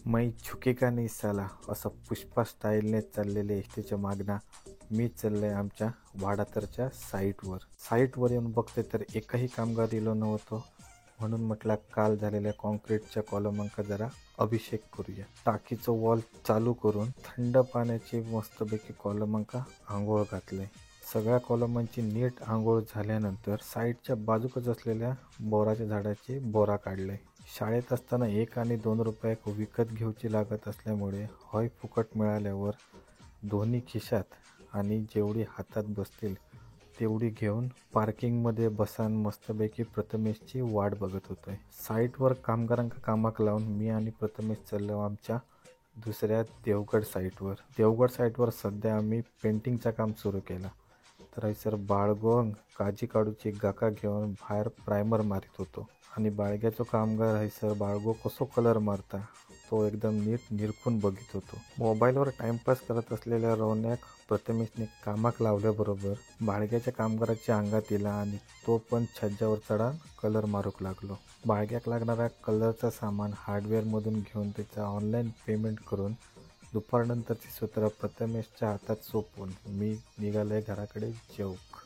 मैं झुकेगा नहीं साला असं पुष्पा स्टाईलने चाललेले एसटीच्या मागणं मी चाललंय आमच्या वाडातरच्या साईटवर येऊन बघते तर एकही कामगार इलो नव्हतो. म्हणून म्हटलं काल झालेल्या कॉन्क्रीटच्या कॉलमांका जरा अभिषेक करूया. टाकीचं वॉल चालू करून थंड पाण्याची मस्तपैकी कॉलमांका आंघोळ घातलंय. सगळ्या कॉलमांची नीट आंघोळ झाल्यानंतर साईडच्या बाजूकच असलेल्या बोराच्या झाडाची बोरा काढले. शाळेत असताना 1 आणि 2 रुपयाक विकत घेऊची लागत असल्यामुळे हॉय फुकट मिळाल्यावर दोन्ही खिशात आणि जेवढी हातात बसतील तेवढी घेऊन पार्किंगमध्ये बसान मस्तपैकी प्रथमेशची वाट बघत होतोय. साईटवर कामगारांका कामाक लावून मी आणि प्रथमेश चाललो आमच्या दुसऱ्या देवगड साईटवर सध्या आम्ही पेंटिंगचं काम सुरू केलं. तर हयसर बाळगो काजी काढूची गाका घेऊन बाहेर प्रायमर मारित होतो आणि बाळग्याचो कामगार हयसर बाळगो कसो कलर मारता तो एकदम नीट निरखून बघित होतो. मोबाईलवर टाइमपास करत असलेल्या रोहन्याक प्रथमेशने कामाक लावल्याबरोबर बाळग्याच्या कामगाराच्या अंगात इला आणि तो पण छज्जावर चढा कलर मारूक लागलो. बाळग्याक लागणारा कलरचा सामान हार्डवेअरमधून घेऊन त्याचा ऑनलाईन पेमेंट करून दुपारनंतरची सूत्र प्रथमेशच्या हातात सोपवून मी निघालोय घराकडे जेवूक.